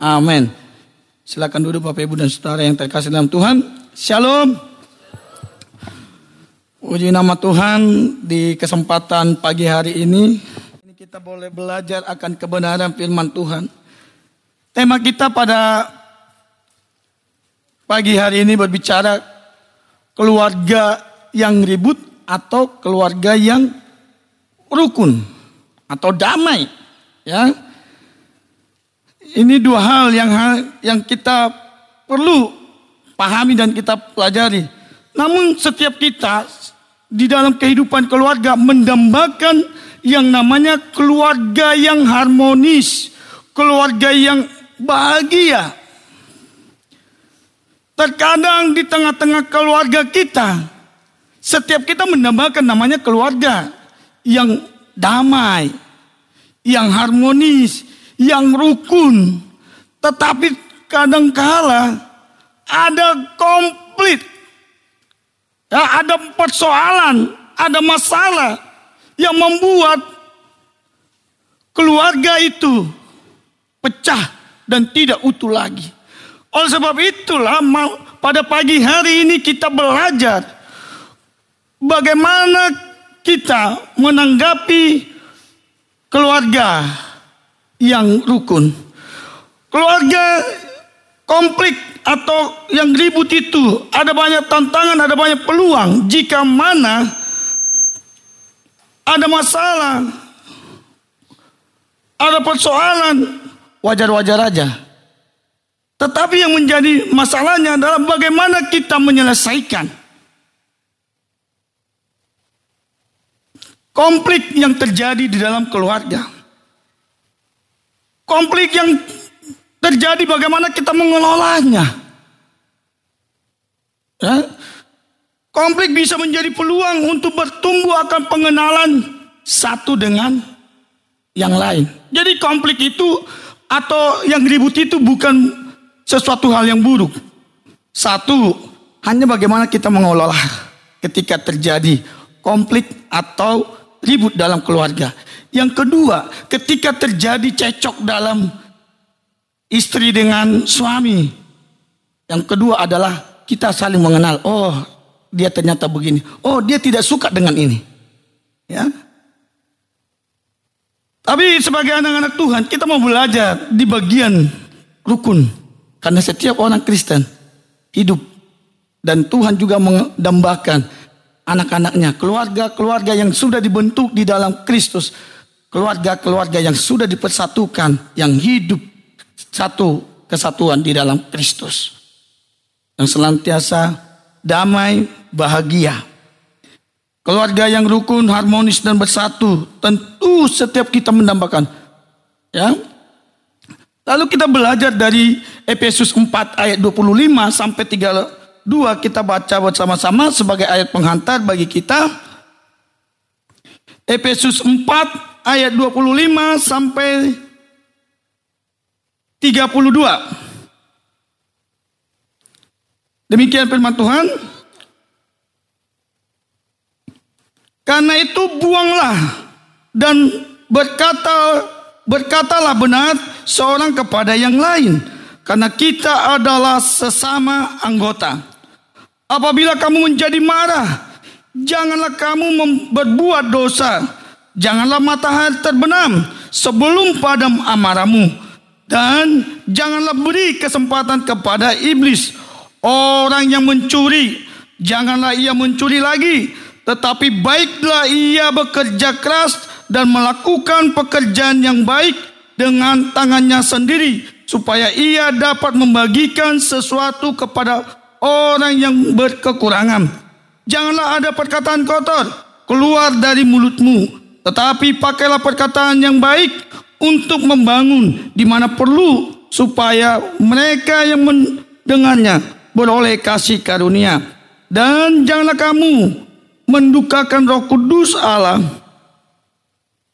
Amin. Silakan duduk Bapak Ibu dan Saudara yang terkasih dalam Tuhan. Shalom. Puji nama Tuhan, di kesempatan pagi hari ini kita boleh belajar akan kebenaran firman Tuhan. Tema kita pada pagi hari ini berbicara keluarga yang ribut atau keluarga yang rukun atau damai, ya. Ini dua hal yang kita perlu pahami dan kita pelajari. Namun setiap kita di dalam kehidupan keluarga mendambakan yang namanya keluarga yang harmonis, keluarga yang bahagia. Terkadang di tengah-tengah keluarga kita, setiap kita mendambakan namanya keluarga yang damai, yang harmonis, yang rukun. Tetapi kadangkala ada konflik, ya, ada persoalan, ada masalah yang membuat keluarga itu pecah dan tidak utuh lagi. Oleh sebab itulah pada pagi hari ini kita belajar bagaimana kita menanggapi keluarga yang rukun. Keluarga konflik atau yang ribut itu ada banyak tantangan, ada banyak peluang. Jika mana ada masalah, ada persoalan, wajar-wajar aja. Tetapi yang menjadi masalahnya adalah bagaimana kita menyelesaikan konflik yang terjadi di dalam keluarga. Konflik yang terjadi bagaimana kita mengelolanya. Ya? Konflik bisa menjadi peluang untuk bertumbuh akan pengenalan satu dengan yang lain. Jadi konflik itu atau yang ribut itu bukan sesuatu hal yang buruk. Satu, hanya bagaimana kita mengelola ketika terjadi konflik atau ribut dalam keluarga. Yang kedua, ketika terjadi cekcok dalam istri dengan suami. Yang kedua adalah kita saling mengenal. Oh, dia ternyata begini. Oh, dia tidak suka dengan ini. Ya. Tapi sebagai anak-anak Tuhan, kita mau belajar di bagian rukun. Karena setiap orang Kristen hidup dan Tuhan juga mendambakan anak-anaknya, keluarga-keluarga yang sudah dibentuk di dalam Kristus, keluarga-keluarga yang sudah dipersatukan, yang hidup satu kesatuan di dalam Kristus, yang senantiasa damai, bahagia. Keluarga yang rukun, harmonis dan bersatu, tentu setiap kita mendambakan, ya. Lalu kita belajar dari Efesus 4 ayat 25 sampai 32, kita baca bersama-sama sebagai ayat penghantar bagi kita. Efesus 4 ayat 25 sampai 32. Demikian firman Tuhan. Karena itu buanglah dan berkatalah benar seorang kepada yang lain, karena kita adalah sesama anggota. Apabila kamu menjadi marah, janganlah kamu berbuat dosa. Janganlah matahari terbenam sebelum padam amarahmu. Dan janganlah beri kesempatan kepada iblis. Orang yang mencuri, janganlah ia mencuri lagi. Tetapi baiklah ia bekerja keras dan melakukan pekerjaan yang baik dengan tangannya sendiri, supaya ia dapat membagikan sesuatu kepada orang yang berkekurangan. Janganlah ada perkataan kotor keluar dari mulutmu, tetapi pakailah perkataan yang baik untuk membangun di mana perlu, supaya mereka yang mendengarnya beroleh kasih karunia. Dan janganlah kamu mendukakan Roh Kudus Allah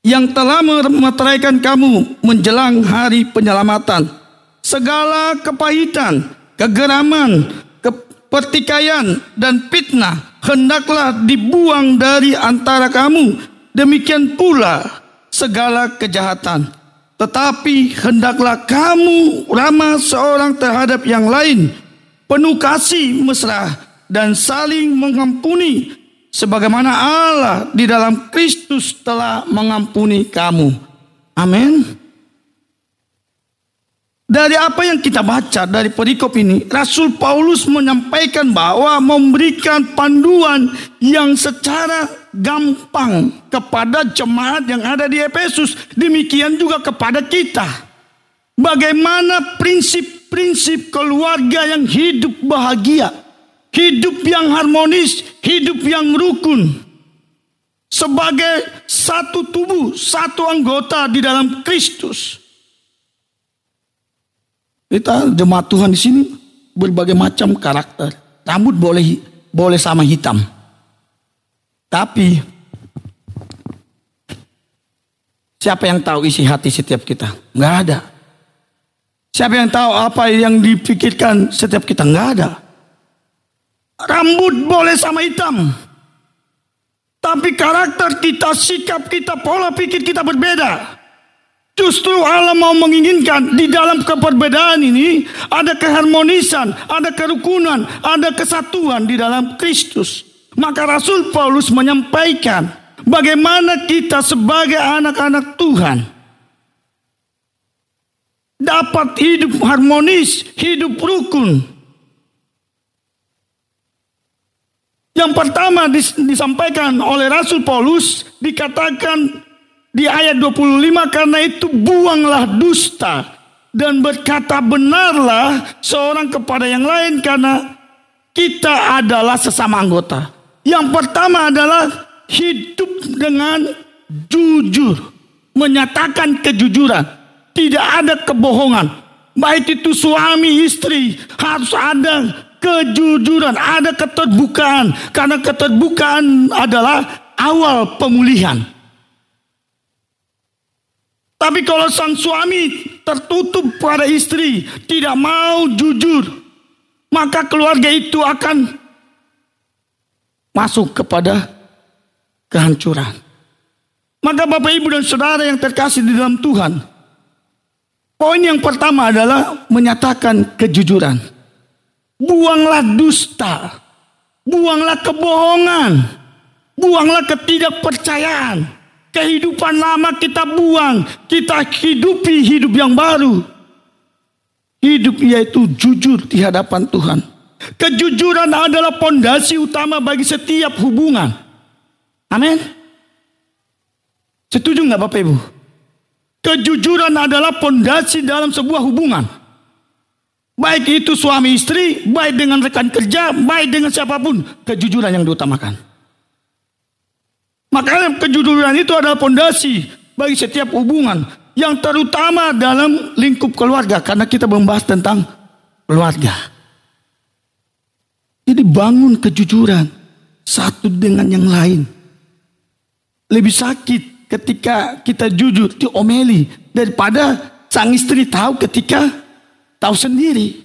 yang telah memeteraikan kamu menjelang hari penyelamatan. Segala kepahitan, kegeraman, pertikaian dan fitnah hendaklah dibuang dari antara kamu. Demikian pula segala kejahatan. Tetapi hendaklah kamu ramah seorang terhadap yang lain, penuh kasih mesra dan saling mengampuni, sebagaimana Allah di dalam Kristus telah mengampuni kamu. Amin. Dari apa yang kita baca dari perikop ini, Rasul Paulus menyampaikan bahwa memberikan panduan yang secara gampang kepada jemaat yang ada di Efesus. Demikian juga kepada kita. Bagaimana prinsip-prinsip keluarga yang hidup bahagia, hidup yang harmonis, hidup yang rukun. Sebagai satu tubuh, satu anggota di dalam Kristus. Kita jemaat Tuhan di sini berbagai macam karakter. Rambut boleh sama hitam. Tapi siapa yang tahu isi hati setiap kita? Nggak ada. Siapa yang tahu apa yang dipikirkan setiap kita? Nggak ada. Rambut boleh sama hitam. Tapi karakter kita, sikap kita, pola pikir kita berbeda. Justru Allah mau menginginkan di dalam keperbedaan ini ada keharmonisan, ada kerukunan, ada kesatuan di dalam Kristus. Maka Rasul Paulus menyampaikan bagaimana kita sebagai anak-anak Tuhan dapat hidup harmonis, hidup rukun. Yang pertama disampaikan oleh Rasul Paulus, dikatakan di ayat 25, karena itu buanglah dusta dan berkata benarlah seorang kepada yang lain, karena kita adalah sesama anggota. Yang pertama adalah hidup dengan jujur, menyatakan kejujuran, tidak ada kebohongan. Baik itu suami istri, harus ada kejujuran, ada keterbukaan, karena keterbukaan adalah awal pemulihan. Tapi kalau sang suami tertutup pada istri, tidak mau jujur, maka keluarga itu akan masuk kepada kehancuran. Maka Bapak Ibu dan Saudara yang terkasih di dalam Tuhan, poin yang pertama adalah menyatakan kejujuran. Buanglah dusta, buanglah kebohongan, buanglah ketidakpercayaan. Kehidupan lama kita buang, kita hidupi hidup yang baru. Hidup yaitu jujur di hadapan Tuhan. Kejujuran adalah pondasi utama bagi setiap hubungan. Amin. Setuju nggak Bapak Ibu? Kejujuran adalah pondasi dalam sebuah hubungan. Baik itu suami istri, baik dengan rekan kerja, baik dengan siapapun, kejujuran yang diutamakan. Makanya kejujuran itu adalah pondasi bagi setiap hubungan, yang terutama dalam lingkup keluarga, karena kita membahas tentang keluarga. Jadi bangun kejujuran satu dengan yang lain. Lebih sakit ketika kita jujur diomeli daripada sang istri tahu ketika tahu sendiri.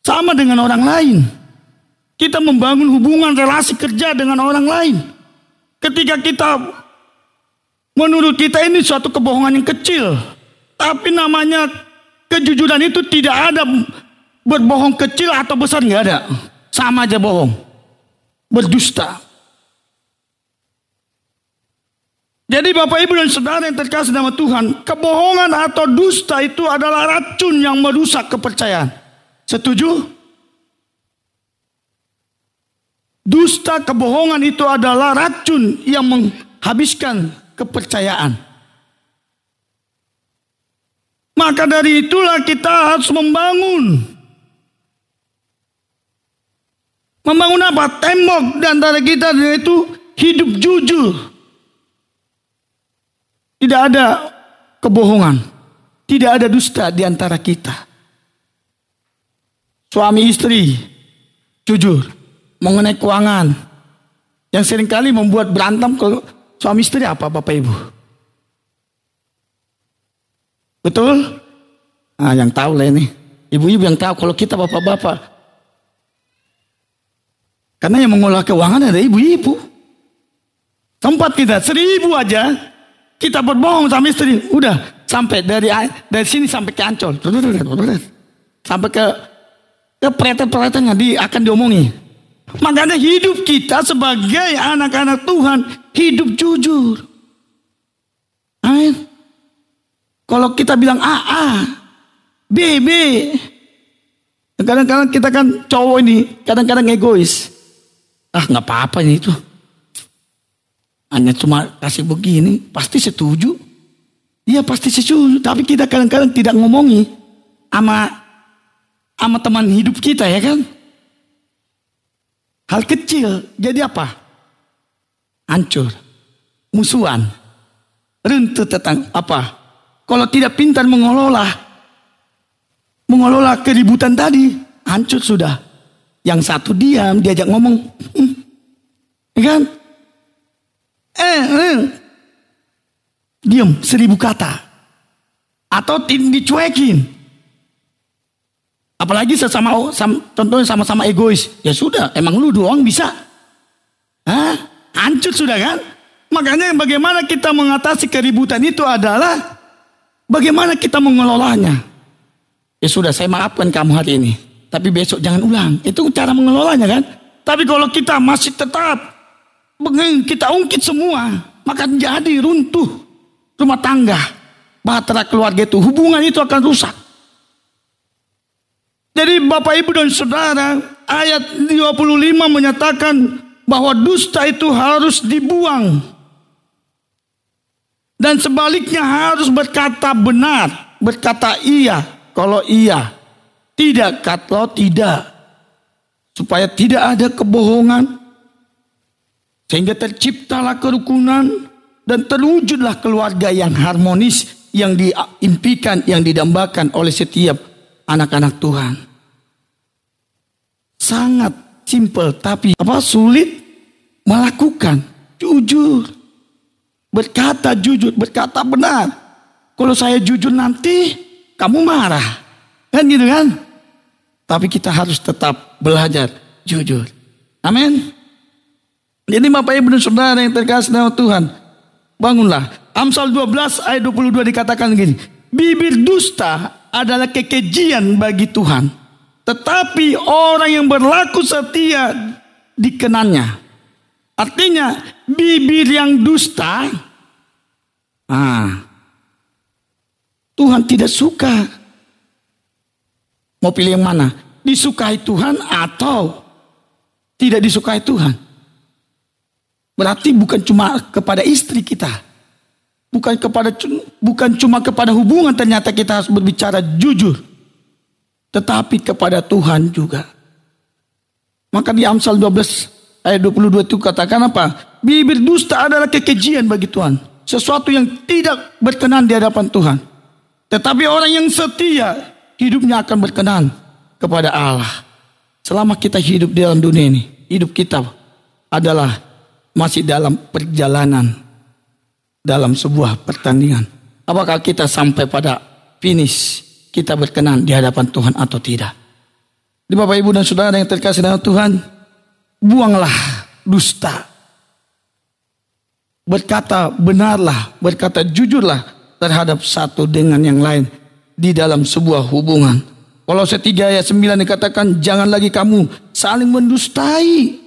Sama dengan orang lain. Kita membangun hubungan relasi kerja dengan orang lain. Ketika kita, menurut kita ini suatu kebohongan yang kecil. Tapi namanya kejujuran itu tidak ada berbohong kecil atau besar, nggak ada. Sama aja bohong. Berdusta. Jadi Bapak Ibu dan Saudara yang terkasih nama Tuhan, kebohongan atau dusta itu adalah racun yang merusak kepercayaan. Setuju? Dusta, kebohongan itu adalah racun yang menghabiskan kepercayaan. Maka dari itulah kita harus membangun. Membangun apa? Tembok di antara kita, yaitu hidup jujur. Tidak ada kebohongan. Tidak ada dusta di antara kita. Suami istri jujur. Mengenai keuangan, yang seringkali membuat berantem ke suami istri apa Bapak Ibu? Betul? Nah, yang tahu lah ini. Ibu-ibu yang tahu, kalau kita bapak-bapak. Karena yang mengolah keuangan ada ibu-ibu. Tempat kita 1.000 aja, kita berbohong sama istri, udah sampai dari sini sampai ke Ancol, sampai ke pereta-peretanya akan diomongi. Makanya hidup kita sebagai anak-anak Tuhan hidup jujur. Amin. Kalau kita bilang A, B, kadang-kadang kita kan cowok ini kadang-kadang egois. Nggak apa-apa itu. Hanya cuma kasih begini, pasti setuju. Iya pasti setuju. Tapi kita kadang-kadang tidak ngomongi sama teman hidup kita, ya kan? Hal kecil jadi apa? Hancur, musuhan, runtuh tentang apa? Kalau tidak pintar mengelola keributan tadi, hancur sudah. Yang satu diam, diajak ngomong, ya kan? Diam 1000 kata, atau dicuekin. Apalagi contohnya sama-sama egois. Ya sudah, emang lu doang bisa. Hancur sudah kan? Makanya bagaimana kita mengatasi keributan itu adalah bagaimana kita mengelolanya. Ya sudah, saya maafkan kamu hari ini, tapi besok jangan ulang. Itu cara mengelolanya kan? Tapi kalau kita masih tetap kita ungkit semua, maka jadi runtuh rumah tangga, bahtera keluarga itu, hubungan itu akan rusak. Jadi Bapak Ibu dan Saudara, ayat 25 menyatakan bahwa dusta itu harus dibuang. Dan sebaliknya harus berkata benar, berkata iya kalau iya, tidak kalau tidak. Supaya tidak ada kebohongan, sehingga terciptalah kerukunan dan terwujudlah keluarga yang harmonis yang diimpikan, yang didambakan oleh setiap anak-anak Tuhan. Sangat simpel tapi sulit melakukan. Jujur, berkata jujur, berkata benar. Kalau saya jujur nanti kamu marah, kan gitu kan? Tapi kita harus tetap belajar jujur. Amin. Jadi Bapak Ibu dan Saudara yang terkasih dalam Tuhan, bangunlah. Amsal 12 ayat 22 dikatakan begini, bibir dusta adalah kekejian bagi Tuhan, tetapi orang yang berlaku setia dikenannya. Artinya bibir yang dusta, Tuhan tidak suka. Mau pilih yang mana? Disukai Tuhan atau tidak disukai Tuhan? Berarti bukan cuma kepada istri kita, bukan cuma kepada hubungan ternyata kita harus berbicara jujur, tetapi kepada Tuhan juga. Maka di Amsal 12 ayat 22 itu katakan apa? Bibir dusta adalah kekejian bagi Tuhan, sesuatu yang tidak berkenan di hadapan Tuhan. Tetapi orang yang setia, hidupnya akan berkenan kepada Allah. Selama kita hidup di dalam dunia ini, hidup kita adalah masih dalam perjalanan, dalam sebuah pertandingan. Apakah kita sampai pada finish, kita berkenan di hadapan Tuhan atau tidak? Di Bapak Ibu dan Saudara yang terkasih dalam Tuhan, buanglah dusta. Berkata benarlah, berkata jujurlah terhadap satu dengan yang lain di dalam sebuah hubungan. Kolose 3 ayat 9 dikatakan, jangan lagi kamu saling mendustai,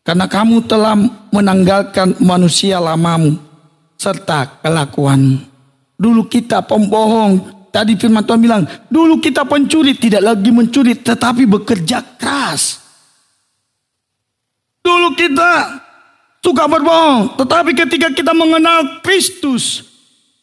karena kamu telah menanggalkan manusia lamamu serta kelakuanmu. Dulu kita pembohong. Tadi firman Tuhan bilang, dulu kita pencuri, tidak lagi mencuri tetapi bekerja keras. Dulu kita suka berbohong, tetapi ketika kita mengenal Kristus,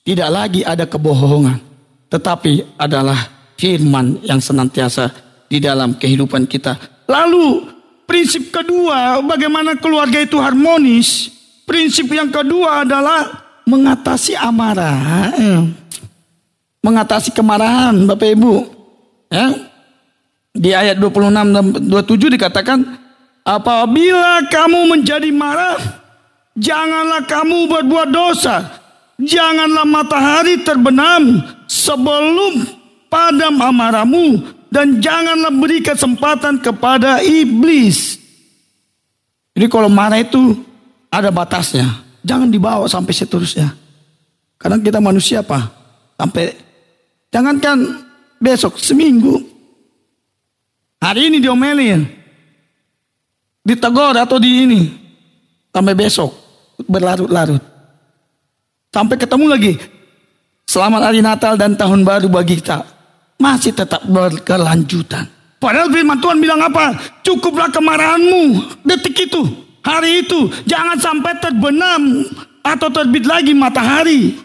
tidak lagi ada kebohongan, tetapi adalah firman yang senantiasa di dalam kehidupan kita. Lalu prinsip kedua, bagaimana keluarga itu harmonis. Prinsip yang kedua adalah mengatasi amarah, mengatasi kemarahan, Bapak Ibu. Ya. Di ayat 26 dan 27 dikatakan, apabila kamu menjadi marah, janganlah kamu berbuat dosa. Janganlah matahari terbenam sebelum padam amarahmu, dan janganlah beri kesempatan kepada iblis. Jadi kalau marah itu ada batasnya, jangan dibawa sampai seterusnya. Karena kita manusia apa? Sampai jangankan besok, seminggu. Hari ini diomelin, ditegur atau di ini, sampai besok berlarut-larut. Sampai ketemu lagi. Selamat hari Natal dan Tahun Baru bagi kita. Masih tetap berkelanjutan. Padahal firman Tuhan bilang apa? Cukuplah kemarahanmu detik itu, hari itu. Jangan sampai terbenam atau terbit lagi matahari.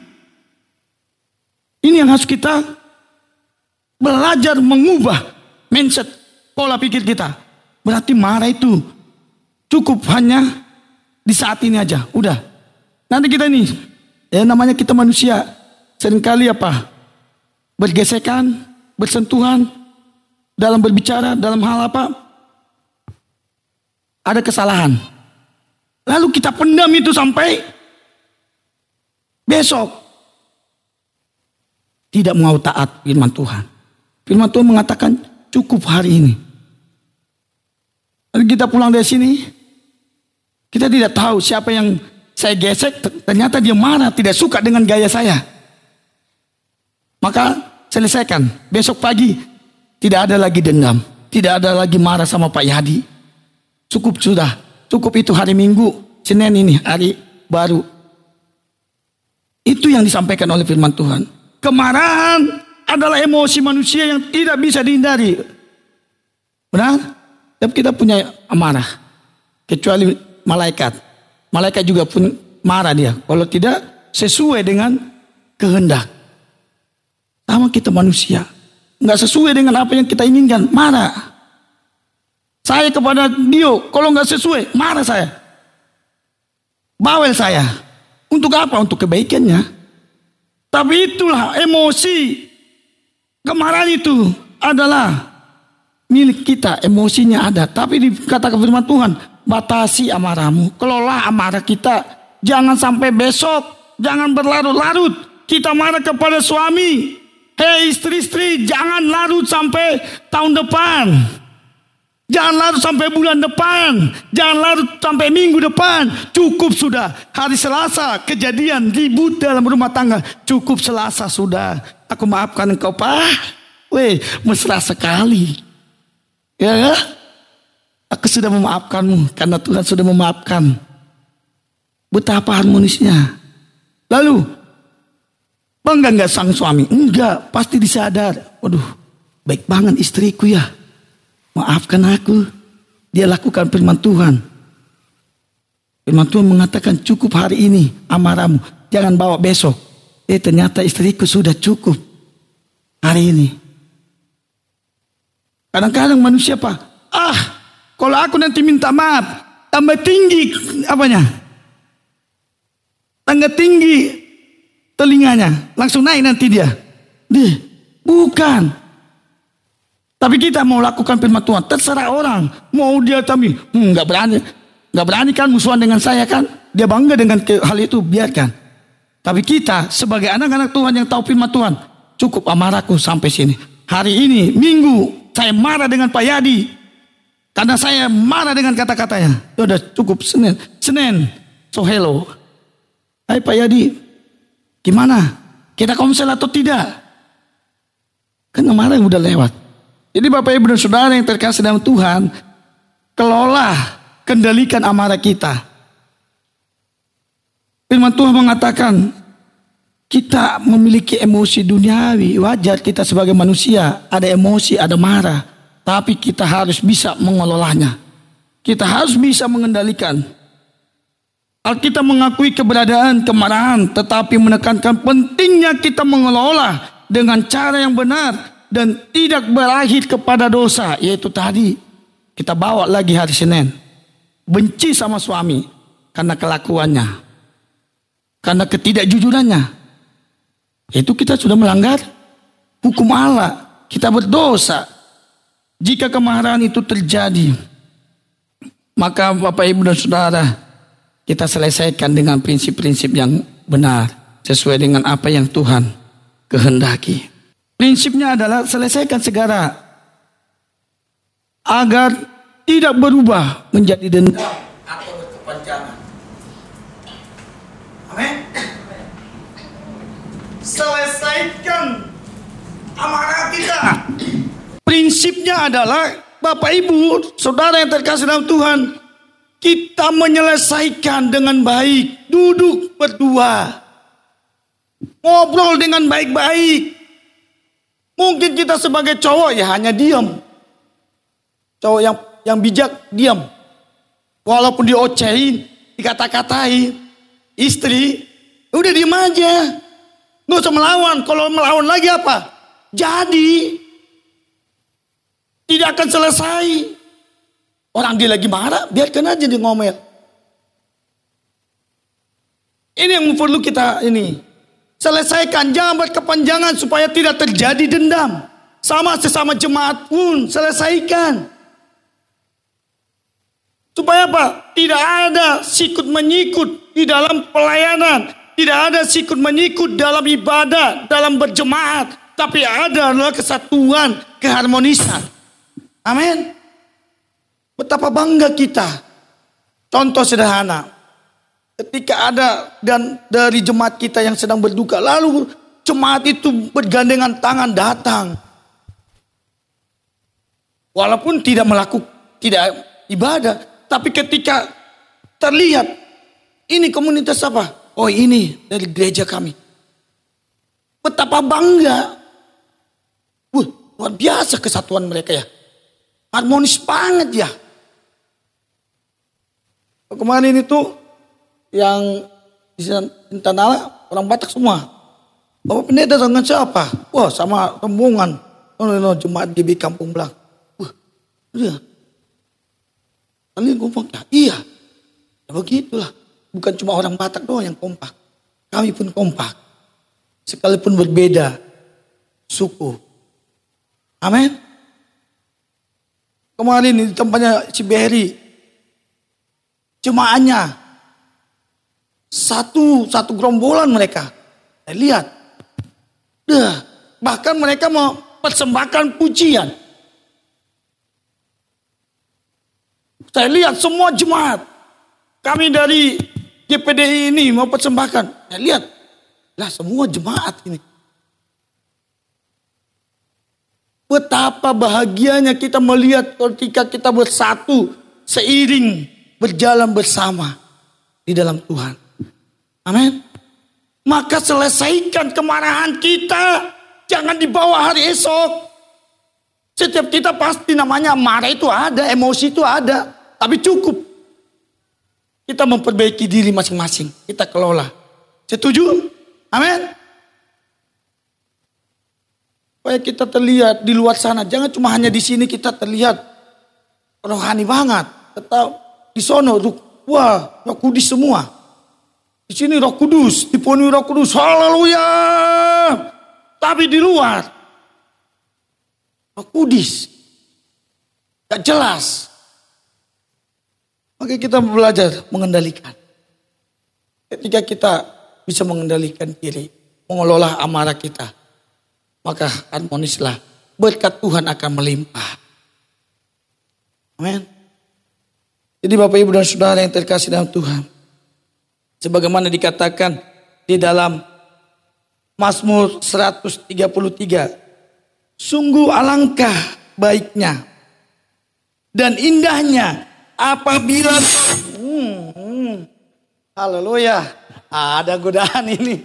Ini yang harus kita belajar mengubah mindset, pola pikir kita. Berarti marah itu cukup hanya di saat ini aja. Udah. Nanti kita ini, namanya kita manusia. Seringkali apa? Bergesekan, bersentuhan, dalam berbicara, dalam hal apa? Ada kesalahan. Lalu kita pendam itu sampai besok. Tidak mau taat firman Tuhan. Firman Tuhan mengatakan cukup hari ini. Lalu kita pulang dari sini, kita tidak tahu siapa yang saya gesek, ternyata dia marah, tidak suka dengan gaya saya. Maka selesaikan. Besok pagi tidak ada lagi dendam, tidak ada lagi marah sama Pak Yadi. Cukup sudah. Cukup itu hari Minggu, Senin ini hari baru. Itu yang disampaikan oleh firman Tuhan. Kemarahan adalah emosi manusia yang tidak bisa dihindari. Benar? Tapi kita punya amarah. Kecuali malaikat. Malaikat juga pun marah dia. Kalau tidak sesuai dengan kehendak. Sama kita manusia. Nggak sesuai dengan apa yang kita inginkan. Marah. Saya kepada Dio. Kalau nggak sesuai, marah saya. Bawel saya. Untuk apa? Untuk kebaikannya. Tapi itulah emosi. Kemarahan itu adalah milik kita. Emosinya ada. Tapi dikatakan firman Tuhan, batasi amarahmu. Kelola amarah kita. Jangan sampai besok. Jangan berlarut-larut. Kita marah kepada suami. Hei istri-istri, jangan larut sampai tahun depan. Jangan larut sampai bulan depan. Jangan larut sampai minggu depan. Cukup sudah. Hari Selasa kejadian ribut dalam rumah tangga. Cukup Selasa sudah. Aku maafkan engkau Pak. Weh, mesra sekali. Ya, aku sudah memaafkanmu. Karena Tuhan sudah memaafkan. Betapa harmonisnya. Lalu, bangga enggak sang suami? Enggak, pasti disadar. Waduh, baik banget istriku ya. Maafkan aku. Dia lakukan firman Tuhan. Firman Tuhan mengatakan cukup hari ini amarahmu. Jangan bawa besok. Ternyata istriku sudah cukup hari ini. Kadang-kadang manusia apa? Kalau aku nanti minta maaf, tambah tinggi apanya? Tambah tinggi telinganya. Langsung naik nanti dia. Bukan. Tapi kita mau lakukan firman Tuhan. Terserah orang. Mau dia tapi nggak berani. Nggak berani kan musuhan dengan saya kan. Dia bangga dengan hal itu. Biarkan. Tapi kita sebagai anak-anak Tuhan yang tahu firman Tuhan. Cukup amarahku sampai sini. Hari ini Minggu. Saya marah dengan Pak Yadi. Karena saya marah dengan kata-katanya. Sudah cukup Senin. So hello. Hai Pak Yadi. Gimana? Kita konsel atau tidak? Karena marah udah lewat. Jadi Bapak Ibu dan Saudara yang terkasih dalam Tuhan, kelola, kendalikan amarah kita. Firman Tuhan mengatakan, kita memiliki emosi duniawi, wajar kita sebagai manusia, ada emosi, ada marah. Tapi kita harus bisa mengelolanya. Kita harus bisa mengendalikan. Alkitab mengakui keberadaan kemarahan, tetapi menekankan pentingnya kita mengelola dengan cara yang benar. Dan tidak berakhir kepada dosa. Yaitu tadi kita bawa lagi hari Senin. Benci sama suami. Karena kelakuannya. Karena ketidakjujurannya. Itu kita sudah melanggar hukum Allah. Kita berdosa. Jika kemarahan itu terjadi, maka Bapak Ibu dan Saudara, kita selesaikan dengan prinsip-prinsip yang benar. Sesuai dengan apa yang Tuhan kehendaki. Prinsipnya adalah selesaikan segera agar tidak berubah menjadi dendam atau kepanjangan. Amin. menyelesaikan amarah kita. Prinsipnya adalah Bapak Ibu, saudara yang terkasih dalam Tuhan, kita menyelesaikan dengan baik, duduk berdua, ngobrol dengan baik-baik. Mungkin kita sebagai cowok ya hanya diam. Cowok yang bijak diam. Walaupun diocehin, dikata-katain, istri, udah diam aja. Nggak usah melawan. Kalau melawan lagi apa? Jadi tidak akan selesai. Orang dia lagi marah, biarkan aja dia ngomel. Ini yang perlu kita selesaikan. Jangan berkepanjangan supaya tidak terjadi dendam. Sama sesama jemaat pun selesaikan. Supaya apa? Tidak ada sikut menyikut di dalam pelayanan. Tidak ada sikut menyikut dalam ibadah, dalam berjemaat. Tapi ada adalah kesatuan, keharmonisan. Amin. Betapa bangga kita. Contoh sederhana. Ketika ada dan dari jemaat kita yang sedang berduka, lalu jemaat itu bergandengan tangan datang. Walaupun tidak ibadah, tapi ketika terlihat ini komunitas apa? Oh, ini dari gereja kami. Betapa bangga. Luar biasa kesatuan mereka ya. Harmonis banget ya. Kemarin itu yang di Tanah orang Batak semua. Bapak pendeta dengan siapa? Wah, sama rombongan. Jemaat GB Kampung Belang. Iya. Kalian kompak ya? Iya. Ya begitulah. Bukan cuma orang Batak doang yang kompak. Kami pun kompak. Sekalipun berbeda suku. Amin. Kemarin di tempatnya Ciberi, jemaahnya satu gerombolan mereka. Saya lihat. Bahkan mereka mau persembahkan pujian. Saya lihat semua jemaat. Kami dari GPDI ini mau persembahkan. Saya lihat. Lah semua jemaat ini. Betapa bahagianya kita melihat ketika kita bersatu. Seiring berjalan bersama. Di dalam Tuhan. Amin. Maka selesaikan kemarahan kita. Jangan dibawa hari esok. Setiap kita pasti namanya marah itu ada. Emosi itu ada. Tapi cukup. Kita memperbaiki diri masing-masing. Kita kelola. Setuju? Amin. Supaya kita terlihat di luar sana. Jangan cuma hanya di sini kita terlihat rohani banget. Tetap di sono. Wah, Roh Kudus semua. Di sini Roh Kudus. Dipenuhi Roh Kudus. Haleluya. Tapi di luar. Roh Kudus. Gak jelas. Maka kita belajar mengendalikan. Ketika kita bisa mengendalikan diri, mengelola amarah kita, maka harmonislah. Berkat Tuhan akan melimpah. Amin. Jadi Bapak Ibu dan Saudara yang terkasih dalam Tuhan, sebagaimana dikatakan di dalam Mazmur 133, sungguh alangkah baiknya dan indahnya apabila haleluya, ada godaan ini.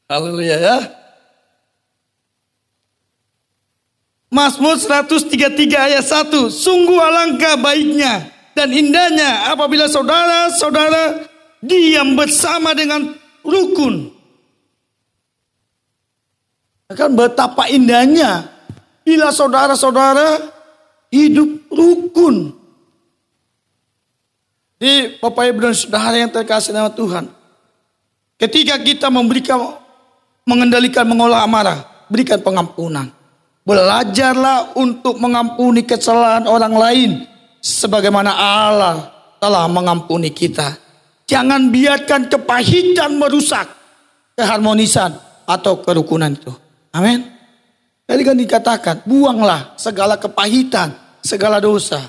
Haleluya ya. Mazmur 133 ayat 1. Sungguh alangkah baiknya dan indahnya apabila saudara-saudara diam bersama dengan rukun. Kan betapa indahnya bila saudara-saudara hidup rukun. Di Bapak Ibu dan Saudara yang terkasih dalam Tuhan. Ketika kita mengendalikan, mengolah amarah, berikan pengampunan. Belajarlah untuk mengampuni kesalahan orang lain. Sebagaimana Allah telah mengampuni kita. Jangan biarkan kepahitan merusak keharmonisan atau kerukunan itu. Amin. Tadi kan dikatakan, buanglah segala kepahitan, segala dosa.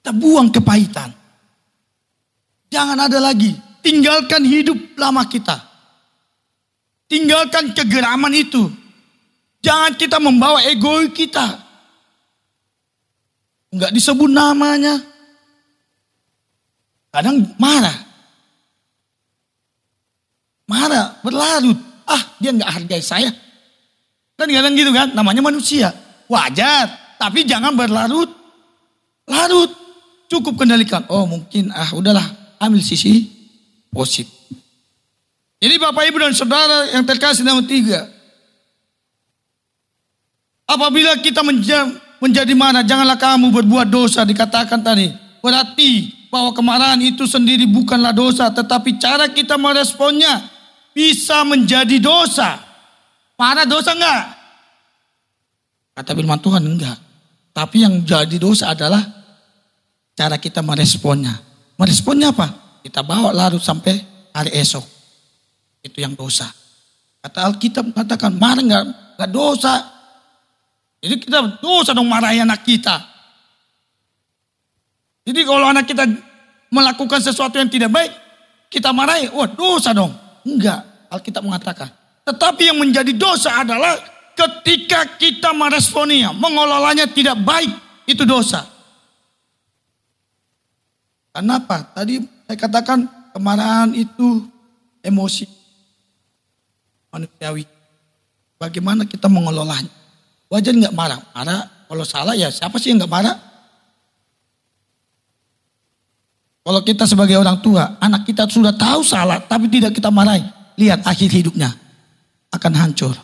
Kita buang kepahitan. Jangan ada lagi. Tinggalkan hidup lama kita. Tinggalkan kegeraman itu. Jangan kita membawa ego kita. Enggak disebut namanya. Kadang marah. Marah, berlarut. Dia enggak hargai saya. Kan kadang gitu kan, namanya manusia. Wajar, tapi jangan berlarut-larut. Cukup kendalikan. Oh mungkin, udahlah, ambil sisi positif. Jadi Bapak Ibu dan Saudara yang terkasih dalam tiga. Apabila kita menjadi marah, janganlah kamu berbuat dosa, dikatakan tadi. Berarti bahwa kemarahan itu sendiri bukanlah dosa, tetapi cara kita meresponnya bisa menjadi dosa. Marah dosa enggak? Kata firman Tuhan enggak. Tapi yang jadi dosa adalah cara kita meresponnya. Meresponnya apa? Kita bawa larut sampai hari esok. Itu yang dosa. Kata Alkitab mengatakan marah enggak dosa. Jadi kita dosa dong marahi anak kita. Jadi kalau anak kita melakukan sesuatu yang tidak baik, kita marahi, dosa dong. Enggak, Alkitab mengatakan. Tetapi yang menjadi dosa adalah ketika kita meresponinya, mengelolanya tidak baik, itu dosa. Kenapa? Tadi saya katakan kemarahan itu emosi manusiawi. Bagaimana kita mengelolanya? Wajar nggak marah? Marah kalau salah ya siapa sih yang nggak marah? Kalau kita sebagai orang tua, anak kita sudah tahu salah tapi tidak kita marahi. Lihat akhir hidupnya akan hancur.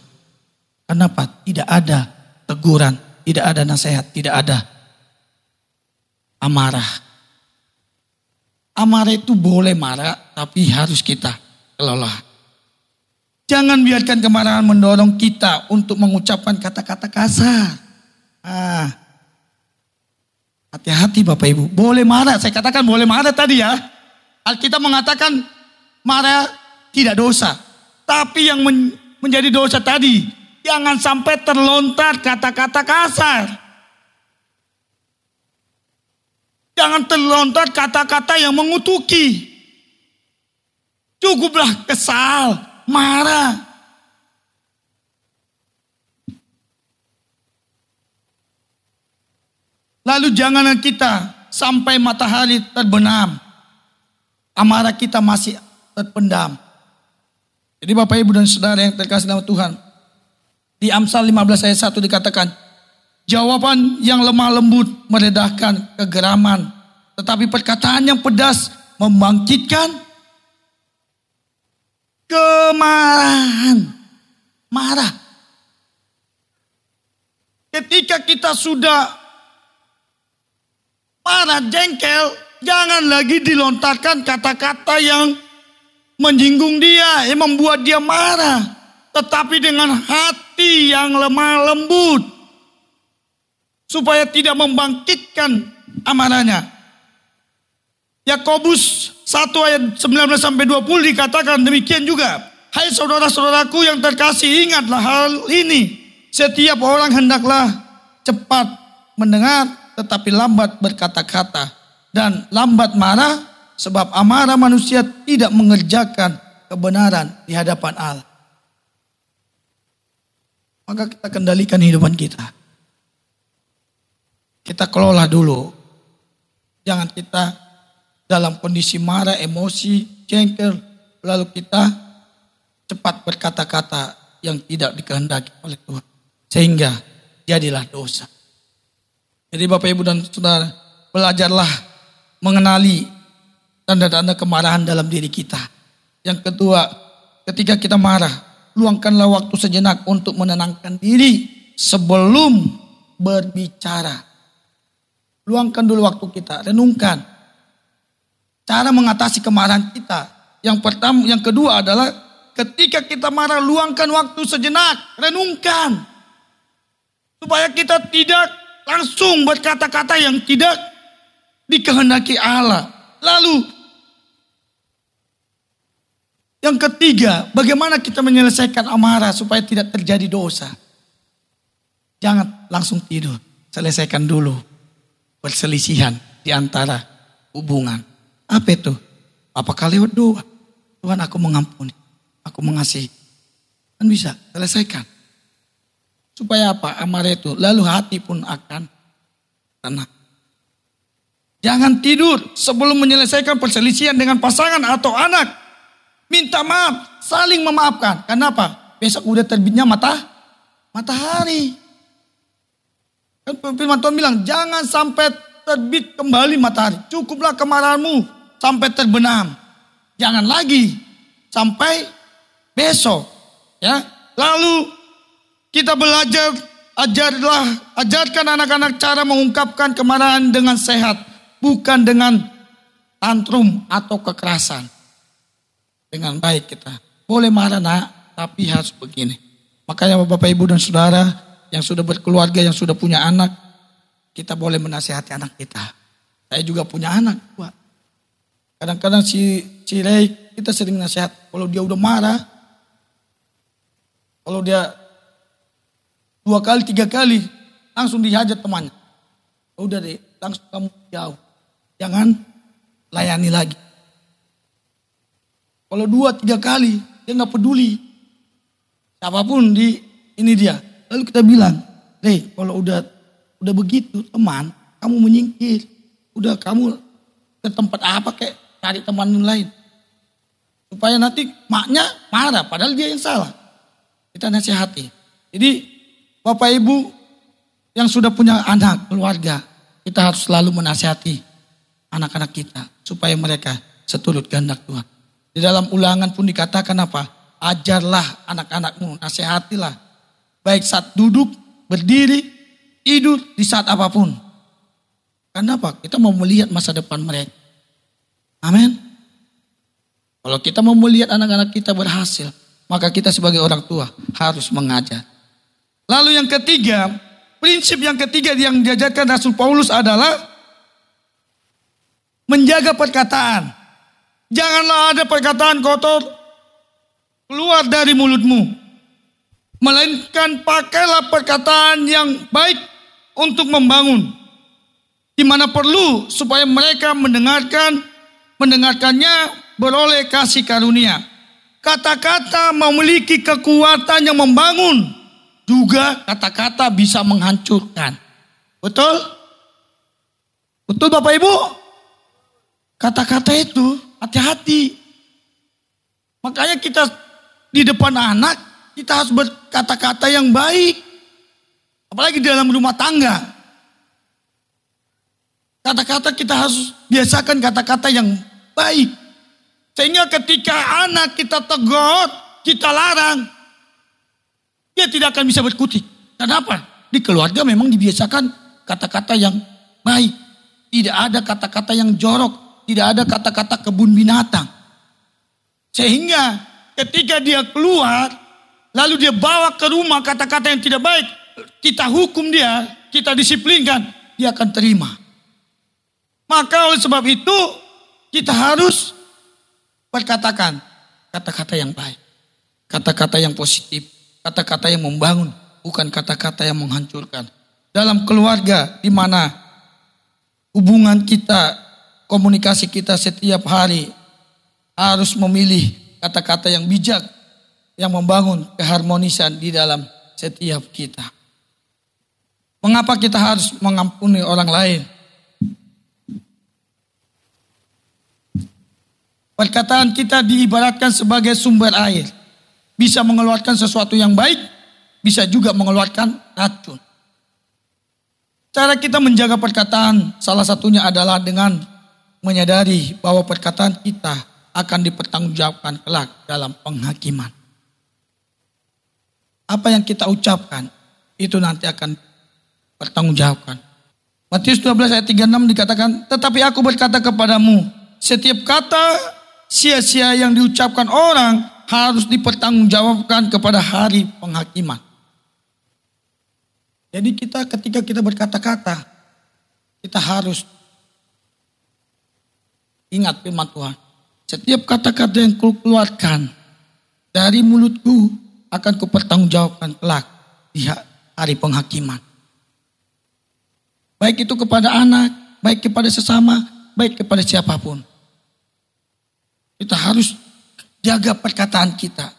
Kenapa? Tidak ada teguran, tidak ada nasihat, tidak ada amarah. Amarah itu boleh marah tapi harus kita kelola. Jangan biarkan kemarahan mendorong kita untuk mengucapkan kata-kata kasar. Hati-hati Bapak Ibu. Boleh marah, saya katakan boleh marah tadi ya. Alkitab mengatakan marah tidak dosa. Tapi yang menjadi dosa tadi, jangan sampai terlontar kata-kata kasar. Jangan terlontar kata-kata yang mengutuki. Cukuplah kesal, marah. Lalu janganlah kita sampai matahari terbenam. Amarah kita masih terpendam. Jadi Bapak Ibu dan Saudara yang terkasih dalam Tuhan. Di Amsal 15 ayat 1 dikatakan. Jawaban yang lemah lembut meredahkan kegeraman. Tetapi perkataan yang pedas membangkitkan kemarahan. Marah. Ketika kita sudah marah, jengkel, jangan lagi dilontarkan kata-kata yang menyinggung dia, yang membuat dia marah. Tetapi dengan hati yang lemah lembut. Supaya tidak membangkitkan amarahnya. Yakobus 1 ayat 19-20 dikatakan demikian juga. Hai saudara-saudaraku yang terkasih, ingatlah hal ini. Setiap orang hendaklah cepat mendengar, tetapi lambat berkata-kata. Dan lambat marah, sebab amarah manusia tidak mengerjakan kebenaran di hadapan Allah. Maka kita kendalikan hidupan kita. Kita kelola dulu. Jangan kita dalam kondisi marah, emosi, jengkel, lalu kita cepat berkata-kata yang tidak dikehendaki oleh Tuhan. Sehingga jadilah dosa. Jadi Bapak Ibu dan Saudara, belajarlah mengenali tanda-tanda kemarahan dalam diri kita. Yang kedua, ketika kita marah, luangkanlah waktu sejenak untuk menenangkan diri sebelum berbicara. Luangkan dulu waktu kita, renungkan cara mengatasi kemarahan kita. Yang pertama, yang kedua adalah ketika kita marah, luangkan waktu sejenak, renungkan supaya kita tidak langsung berkata-kata yang tidak dikehendaki Allah. Lalu yang ketiga, bagaimana kita menyelesaikan amarah supaya tidak terjadi dosa? Jangan langsung tidur, selesaikan dulu perselisihan. di antara hubungan. Apa itu? Apakah lewat doa? Tuhan, aku mengampuni, aku mengasihi. Kan bisa selesaikan. Supaya apa? Amarah itu. Lalu hati pun akan tenang. Jangan tidur sebelum menyelesaikan perselisihan dengan pasangan atau anak. Minta maaf, saling memaafkan. Kenapa? Besok udah terbitnya matahari. Kan firman Tuhan bilang, jangan sampai terbit kembali matahari. Cukuplah kemarahanmu sampai terbenam. Jangan lagi sampai besok. Ya, lalu kita belajar, ajarkan anak-anak cara mengungkapkan kemarahan dengan sehat, bukan dengan tantrum atau kekerasan. Dengan baik kita. Boleh marah nak, tapi harus begini. Makanya Bapak Ibu dan Saudara yang sudah berkeluarga, yang sudah punya anak, kita boleh menasihati anak kita. Saya juga punya anak. Kadang-kadang si Ray, kita sering nasihat. Kalau dia udah marah, kalau dia 2 kali, 3 kali, langsung dihajar temannya. Udah deh, langsung kamu jauh. Jangan layani lagi. Kalau 2-3 kali, dia gak peduli. Siapapun ini dia. Lalu kita bilang, Ray, kalau udah begitu teman, kamu menyingkir. Udah kamu ke tempat apa kayak cari teman lain. Supaya nanti maknya marah, padahal dia yang salah. Kita nasihati. Jadi Bapak Ibu yang sudah punya anak, keluarga, kita harus selalu menasihati anak-anak kita supaya mereka seturut kehendak Tuhan. Di dalam Ulangan pun dikatakan apa? Ajarlah anak-anakmu, nasihatilah. Baik saat duduk, berdiri, tidur, di saat apapun. Kenapa? Kita mau melihat masa depan mereka. Amin. Kalau kita mau melihat anak-anak kita berhasil, maka kita sebagai orang tua harus mengajar. Lalu yang ketiga, prinsip yang ketiga yang diajarkan Rasul Paulus adalah menjaga perkataan. Janganlah ada perkataan kotor keluar dari mulutmu. Melainkan pakailah perkataan yang baik untuk membangun. Di mana perlu supaya mereka mendengarkannya beroleh kasih karunia. Kata-kata memiliki kekuatan yang membangun. Juga kata-kata bisa menghancurkan. Betul? Betul Bapak Ibu? Kata-kata itu hati-hati. Makanya kita di depan anak, kita harus berkata-kata yang baik. Apalagi di dalam rumah tangga. Kata-kata kita harus biasakan kata-kata yang baik. Sehingga ketika anak kita tegur, kita larang, dia tidak akan bisa berkutik. Kenapa? Di keluarga memang dibiasakan kata-kata yang baik. Tidak ada kata-kata yang jorok. Tidak ada kata-kata kebun binatang. Sehingga ketika dia keluar, lalu dia bawa ke rumah kata-kata yang tidak baik, kita hukum dia, kita disiplinkan, dia akan terima. Maka oleh sebab itu, kita harus berkatakan kata-kata yang baik. Kata-kata yang positif. Kata-kata yang membangun, bukan kata-kata yang menghancurkan. Dalam keluarga di mana hubungan kita, komunikasi kita setiap hari harus memilih kata-kata yang bijak, yang membangun keharmonisan di dalam setiap kita. Mengapa kita harus mengampuni orang lain? Perkataan kita diibaratkan sebagai sumber air. Bisa mengeluarkan sesuatu yang baik, bisa juga mengeluarkan racun. Cara kita menjaga perkataan salah satunya adalah dengan menyadari bahwa perkataan kita akan dipertanggungjawabkan kelak dalam penghakiman. Apa yang kita ucapkan itu nanti akan dipertanggungjawabkan. Matius 12 ayat 36 dikatakan, tetapi aku berkata kepadamu, setiap kata sia-sia yang diucapkan orang harus dipertanggungjawabkan kepada hari penghakiman. Jadi ketika kita berkata-kata, kita harus ingat firman Tuhan. Setiap kata-kata yang kukeluarkan dari mulutku akan kupertanggungjawabkan kelak di hari penghakiman. Baik itu kepada anak, baik kepada sesama, baik kepada siapapun. Kita harus jaga perkataan kita.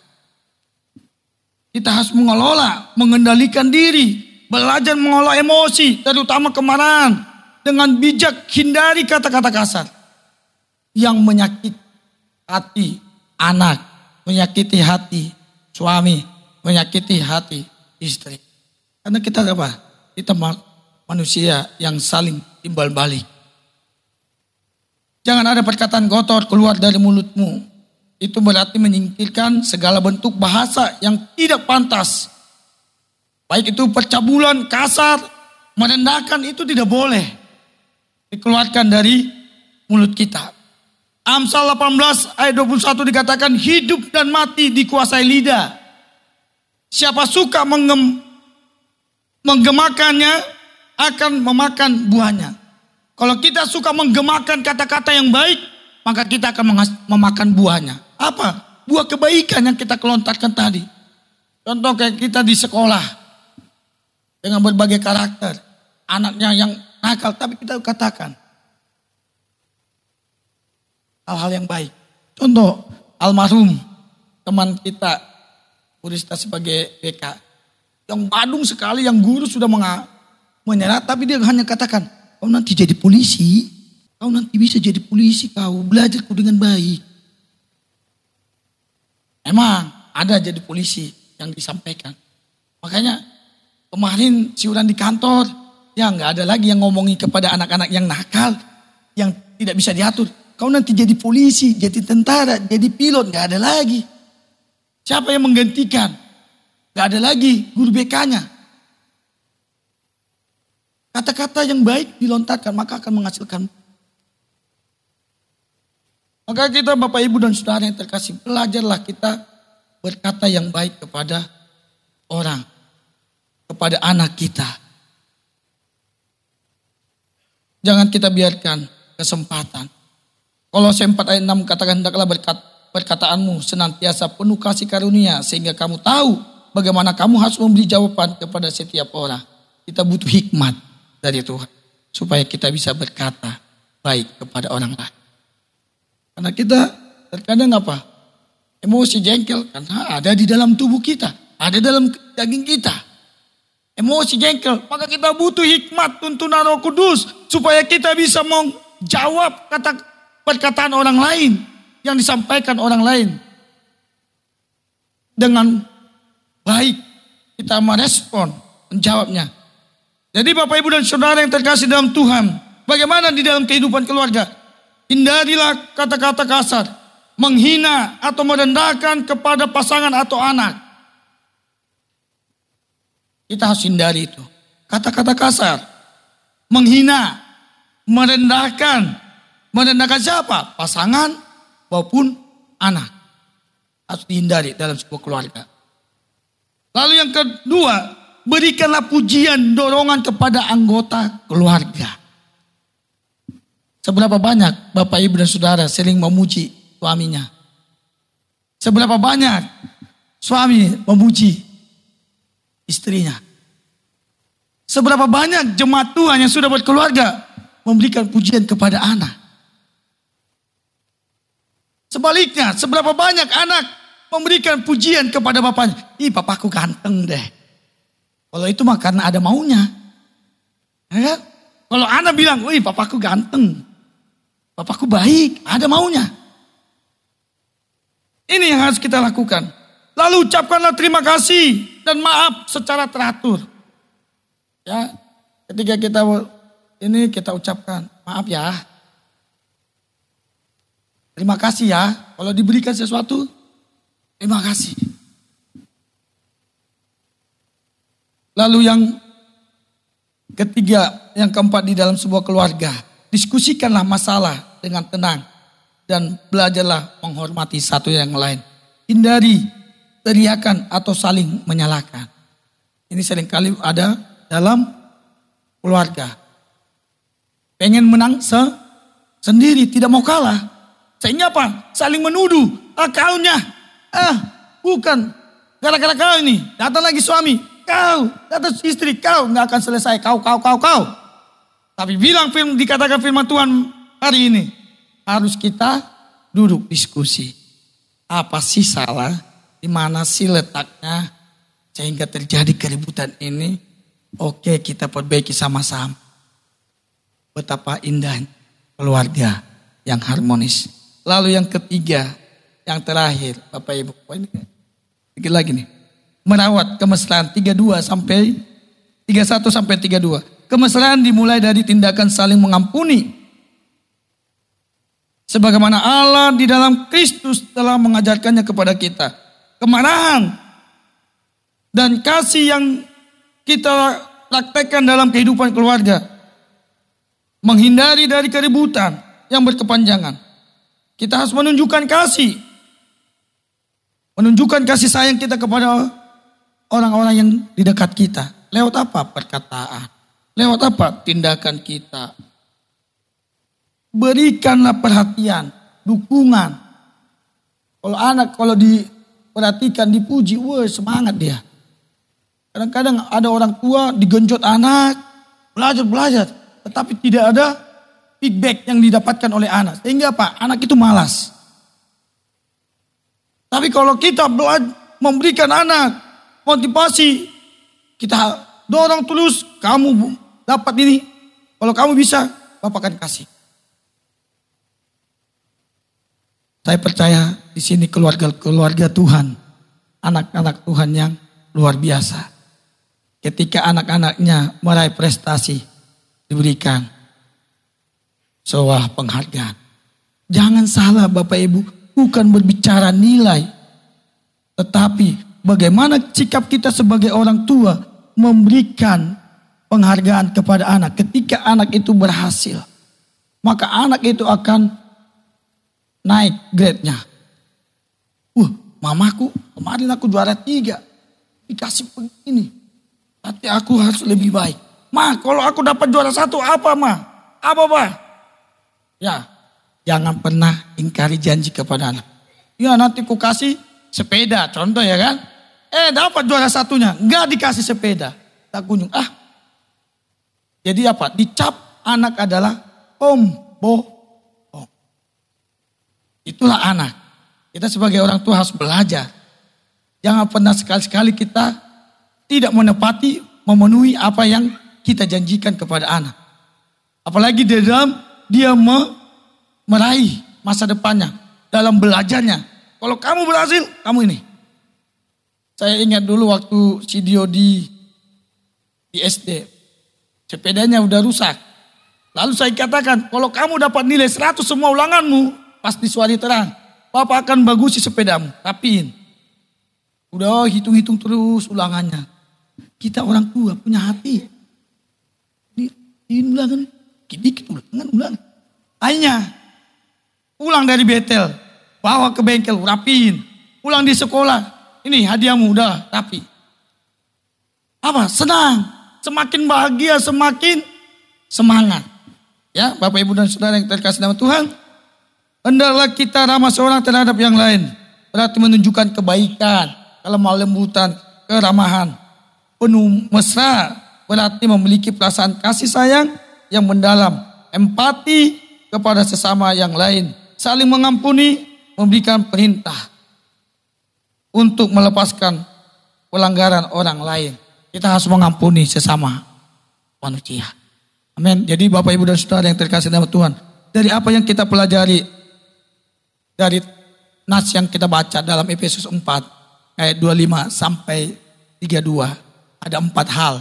Kita harus mengelola, mengendalikan diri, belajar mengolah emosi, terutama kemarahan. Dengan bijak hindari kata-kata kasar yang menyakiti hati anak, menyakiti hati suami, menyakiti hati istri. Karena kita apa? Kita manusia yang saling timbal balik. Jangan ada perkataan kotor keluar dari mulutmu. Itu berarti menyingkirkan segala bentuk bahasa yang tidak pantas. Baik itu percabulan, kasar, merendahkan, itu tidak boleh dikeluarkan dari mulut kita. Amsal 18 ayat 21 dikatakan, hidup dan mati dikuasai lidah. Siapa suka menggemakannya akan memakan buahnya. Kalau kita suka menggemakan kata-kata yang baik, maka kita akan memakan buahnya. Apa? Buah kebaikan yang kita kelontarkan tadi. Contoh kayak kita di sekolah dengan berbagai karakter, anaknya yang nakal, tapi kita katakan hal-hal yang baik. Contoh almarhum teman kita Purista sebagai BK yang badung sekali, yang guru sudah menyerah, tapi dia hanya katakan, kau nanti jadi polisi, kau nanti bisa jadi polisi, kau belajar dengan baik. Emang ada jadi polisi yang disampaikan. Makanya kemarin siuran di kantor, ya nggak ada lagi yang ngomongin kepada anak-anak yang nakal, yang tidak bisa diatur. Kau nanti jadi polisi, jadi tentara, jadi pilot, nggak ada lagi. Siapa yang menggantikan? Nggak ada lagi guru BK-nya. Kata-kata yang baik dilontarkan maka akan menghasilkan. Maka kita Bapak Ibu dan Saudara yang terkasih, belajarlah kita berkata yang baik kepada orang, kepada anak kita. Jangan kita biarkan kesempatan. Kolose 4 ayat 6 katakan, hendaklah perkataanmu senantiasa penuh kasih karunia sehingga kamu tahu bagaimana kamu harus memberi jawaban kepada setiap orang. Kita butuh hikmat dari Tuhan supaya kita bisa berkata baik kepada orang lain. Karena kita terkadang apa? Emosi, jengkel, karena ada di dalam tubuh kita, ada dalam daging kita. Emosi, jengkel, maka kita butuh hikmat, tuntunan Roh Kudus supaya kita bisa menjawab perkataan orang lain yang disampaikan orang lain dengan baik. Kita merespon, menjawabnya. Jadi Bapak Ibu dan Saudara yang terkasih dalam Tuhan, bagaimana di dalam kehidupan keluarga? Hindarilah kata-kata kasar, menghina atau merendahkan kepada pasangan atau anak. Kita harus hindari itu. Kata-kata kasar, menghina, merendahkan. Merendahkan siapa? Pasangan maupun anak. Harus dihindari dalam sebuah keluarga. Lalu yang kedua, berikanlah pujian, dorongan kepada anggota keluarga. Seberapa banyak Bapak Ibu dan Saudara sering memuji suaminya? Seberapa banyak suami memuji istrinya? Seberapa banyak jemaat Tuhan yang sudah berkeluarga memberikan pujian kepada anak? Sebaliknya, seberapa banyak anak memberikan pujian kepada bapaknya? Ih, papaku ganteng deh. Kalau itu mah karena ada maunya. Ya kan? Kalau anak bilang, wih papaku ganteng, papaku baik, ada maunya. Ini yang harus kita lakukan. Lalu ucapkanlah terima kasih dan maaf secara teratur. Ya, ketika kita ucapkan, maaf ya. Terima kasih ya, kalau diberikan sesuatu, terima kasih. Lalu yang ketiga, yang keempat di dalam sebuah keluarga, diskusikanlah masalah dengan tenang dan belajarlah menghormati satu yang lain. Hindari teriakan atau saling menyalahkan. Ini seringkali ada dalam keluarga. Pengen menang sendiri, tidak mau kalah. Sehingga apa? Saling menuduh. Kaunya. Bukan. Gara-gara kau ini. Datang lagi suami. Kau. Datang istri. Kau. Nggak akan selesai. Kau. Tapi dikatakan firman Tuhan hari ini, harus kita duduk diskusi. Apa sih salah? Di mana sih letaknya sehingga terjadi keributan ini? Oke, kita perbaiki sama-sama. Betapa indah keluarga yang harmonis. Lalu yang ketiga, yang terakhir, Bapak Ibu, ini sedikit lagi nih. Merawat kemesraan 31 sampai 32. Kemesraan dimulai dari tindakan saling mengampuni. Sebagaimana Allah di dalam Kristus telah mengajarkannya kepada kita. Kemarahan dan kasih yang kita praktekkan dalam kehidupan keluarga. Menghindari dari keributan yang berkepanjangan. Kita harus menunjukkan kasih. Menunjukkan kasih sayang kita kepada orang-orang yang di dekat kita. Lewat apa? Perkataan. Lewat apa? Tindakan kita. Berikanlah perhatian, dukungan. Kalau diperhatikan, dipuji, wah semangat dia. Kadang-kadang ada orang tua digenjot anak, belajar. Tetapi tidak ada feedback yang didapatkan oleh anak. Sehingga apa? Anak itu malas. Tapi kalau kita memberikan anak motivasi, kita dorong terus, kamu dapat ini. Kalau kamu bisa, Bapak akan kasih. Saya percaya di sini keluarga Tuhan, anak-anak Tuhan yang luar biasa. Ketika anak-anaknya meraih prestasi, diberikan sebuah penghargaan. Jangan salah Bapak Ibu, bukan berbicara nilai, tetapi bagaimana sikap kita sebagai orang tua memberikan penghargaan kepada anak. Ketika anak itu berhasil, maka anak itu akan naik grade-nya. Mamaku kemarin aku juara 3. Dikasih begini. Tapi aku harus lebih baik. Ma, kalau aku dapat juara 1 apa, Ma? Apa, Ma? Ya, jangan pernah ingkari janji kepada anak. Ya, nanti ku kasih sepeda, contoh ya kan. Dapat juara 1-nya, enggak dikasih sepeda. Tak kunjung. Jadi apa? Dicap anak adalah bohong. Itulah anak. Kita sebagai orang tua harus belajar. Jangan pernah sekali-sekali kita tidak memenuhi apa yang kita janjikan kepada anak. Apalagi di dalam dia meraih masa depannya. Dalam belajarnya. Kalau kamu berhasil, kamu ini. Saya ingat dulu waktu Sidio di SD. Sepedanya udah rusak. Lalu saya katakan, kalau kamu dapat nilai 100 semua ulanganmu, pas di suari terang, Bapak akan bagusi sepedamu, rapiin. Udah hitung-hitung terus ulangannya. Kita orang tua punya hati. Ini ulangan, dikit ulangan. Akhirnya, pulang dari Betel, bawa ke bengkel, rapiin. Pulang di sekolah, ini hadiahmu udah rapi. Apa? Senang. Semakin bahagia, semakin semangat. Ya, Bapak Ibu dan Saudara yang terkasih nama Tuhan. Hendaklah kita ramah seorang terhadap yang lain. Berarti menunjukkan kebaikan, kelemah lembutan, keramahan. Penuh mesra berarti memiliki perasaan kasih sayang yang mendalam. Empati kepada sesama yang lain. Saling mengampuni, memberikan perintah. Untuk melepaskan pelanggaran orang lain. Kita harus mengampuni sesama manusia. Amin. Jadi Bapak Ibu dan Saudara yang terkasih dalam Tuhan. Dari apa yang kita pelajari. Dari nas yang kita baca dalam Efesus 4 ayat 25 sampai 32. Ada 4 hal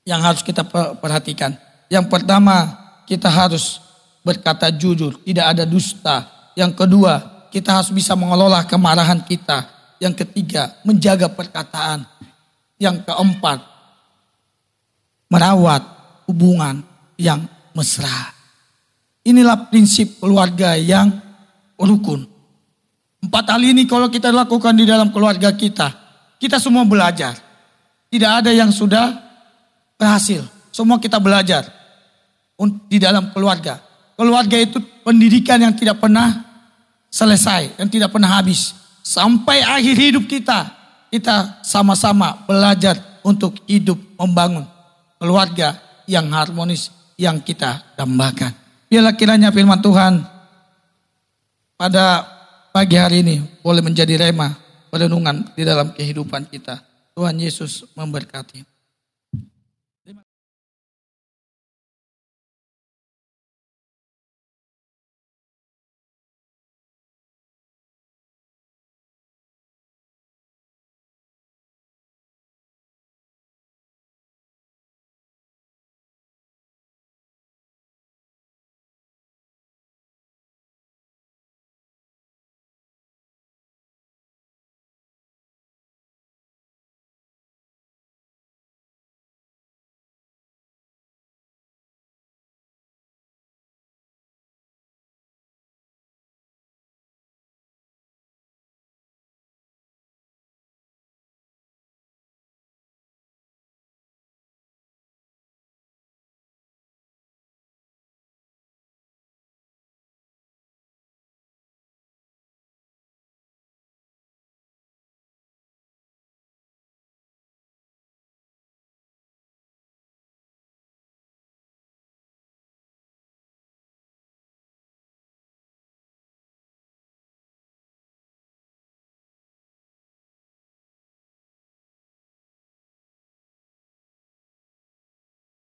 yang harus kita perhatikan. Yang pertama, kita harus berkata jujur, tidak ada dusta. Yang kedua, kita harus bisa mengelola kemarahan kita. Yang ketiga, menjaga perkataan. Yang keempat, merawat hubungan yang mesra. Inilah prinsip keluarga yang rukun. 4 hal ini kalau kita lakukan di dalam keluarga kita, kita semua belajar. Tidak ada yang sudah berhasil. Semua kita belajar di dalam keluarga. Keluarga itu pendidikan yang tidak pernah selesai, yang tidak pernah habis. Sampai akhir hidup kita sama-sama belajar untuk hidup membangun keluarga yang harmonis yang kita dambakan. Biarlah kiranya firman Tuhan pada pagi hari ini boleh menjadi rema, renungan di dalam kehidupan kita. Tuhan Yesus memberkati.